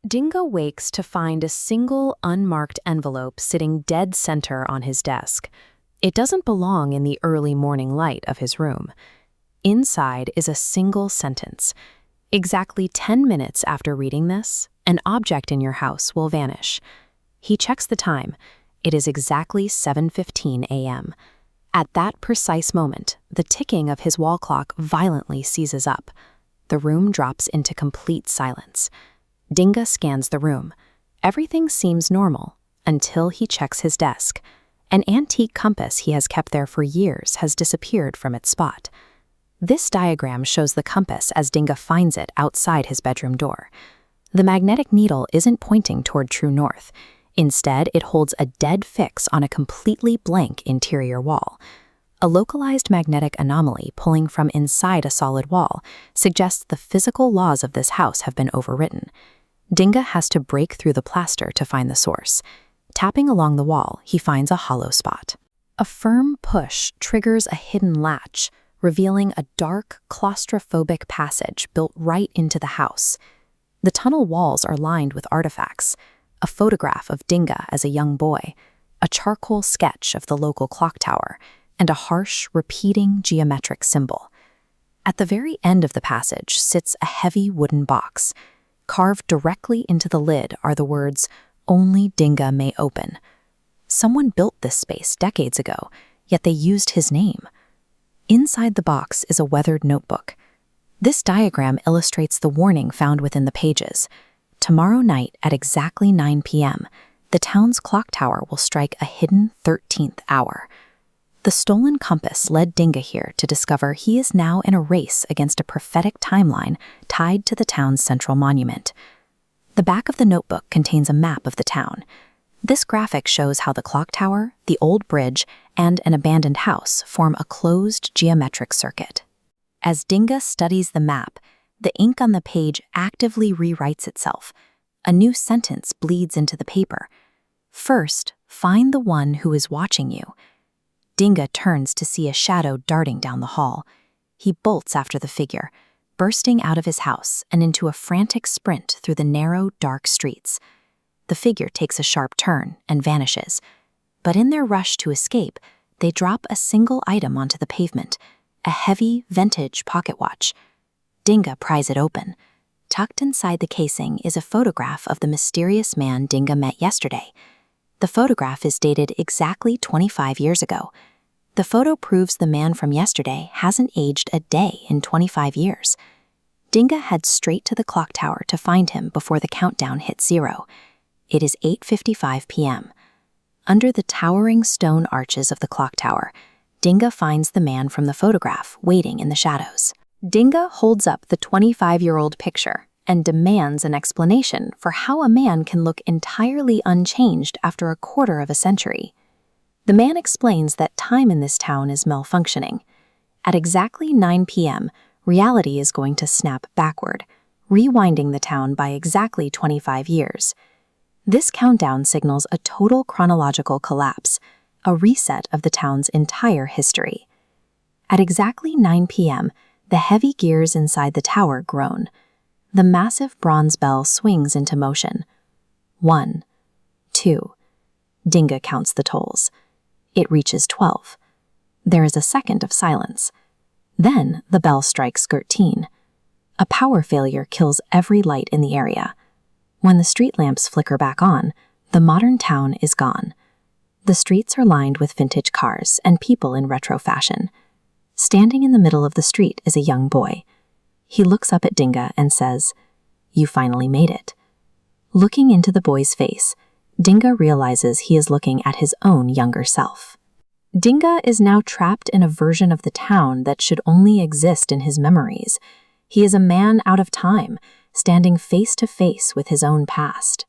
Dingo wakes to find a single unmarked envelope sitting dead center on his desk. It doesn't belong in the early morning light of his room. Inside is a single sentence. Exactly 10 minutes after reading this, an object in your house will vanish. He checks the time. It is exactly 7:15 a.m. At that precise moment, the ticking of his wall clock violently seizes up. The room drops into complete silence. Dingo scans the room. Everything seems normal until he checks his desk. An antique compass he has kept there for years has disappeared from its spot. This diagram shows the compass as Dingo finds it outside his bedroom door. The magnetic needle isn't pointing toward true north. Instead, it holds a dead fix on a completely blank interior wall. A localized magnetic anomaly pulling from inside a solid wall suggests the physical laws of this house have been overwritten. Dingo has to break through the plaster to find the source. Tapping along the wall, he finds a hollow spot. A firm push triggers a hidden latch, revealing a dark, claustrophobic passage built right into the house. The tunnel walls are lined with artifacts: a photograph of Dingo as a young boy, a charcoal sketch of the local clock tower, and a harsh, repeating geometric symbol. At the very end of the passage sits a heavy wooden box. Carved directly into the lid are the words, "Only Dingo may open." Someone built this space decades ago, yet they used his name. Inside the box is a weathered notebook. This diagram illustrates the warning found within the pages. Tomorrow night at exactly 9 p.m., the town's clock tower will strike a hidden 13th hour. The stolen compass led Dingo here to discover he is now in a race against a prophetic timeline tied to the town's central monument. The back of the notebook contains a map of the town. This graphic shows how the clock tower, the old bridge, and an abandoned house form a closed geometric circuit. As Dingo studies the map, the ink on the page actively rewrites itself. A new sentence bleeds into the paper. First, find the one who is watching you. Dingo turns to see a shadow darting down the hall. He bolts after the figure, bursting out of his house and into a frantic sprint through the narrow, dark streets. The figure takes a sharp turn and vanishes. But in their rush to escape, they drop a single item onto the pavement, a heavy, vintage pocket watch. Dingo pries it open. Tucked inside the casing is a photograph of the mysterious man Dingo met yesterday. The photograph is dated exactly 25 years ago. The photo proves the man from yesterday hasn't aged a day in 25 years. Dingo heads straight to the clock tower to find him before the countdown hits 0. It is 8:55 p.m. Under the towering stone arches of the clock tower, Dingo finds the man from the photograph waiting in the shadows. Dingo holds up the 25-year-old picture and demands an explanation for how a man can look entirely unchanged after a quarter of a century. The man explains that time in this town is malfunctioning. At exactly 9 p.m., reality is going to snap backward, rewinding the town by exactly 25 years. This countdown signals a total chronological collapse, a reset of the town's entire history. At exactly 9 p.m., the heavy gears inside the tower groan. The massive bronze bell swings into motion. 1, 2. Dingo counts the tolls. It reaches 12. There is a second of silence. Then the bell strikes 13. A power failure kills every light in the area. When the street lamps flicker back on, the modern town is gone. The streets are lined with vintage cars and people in retro fashion. Standing in the middle of the street is a young boy. He looks up at Dingo and says, "You finally made it." Looking into the boy's face, Dingo realizes he is looking at his own younger self. Dingo is now trapped in a version of the town that should only exist in his memories. He is a man out of time, standing face to face with his own past.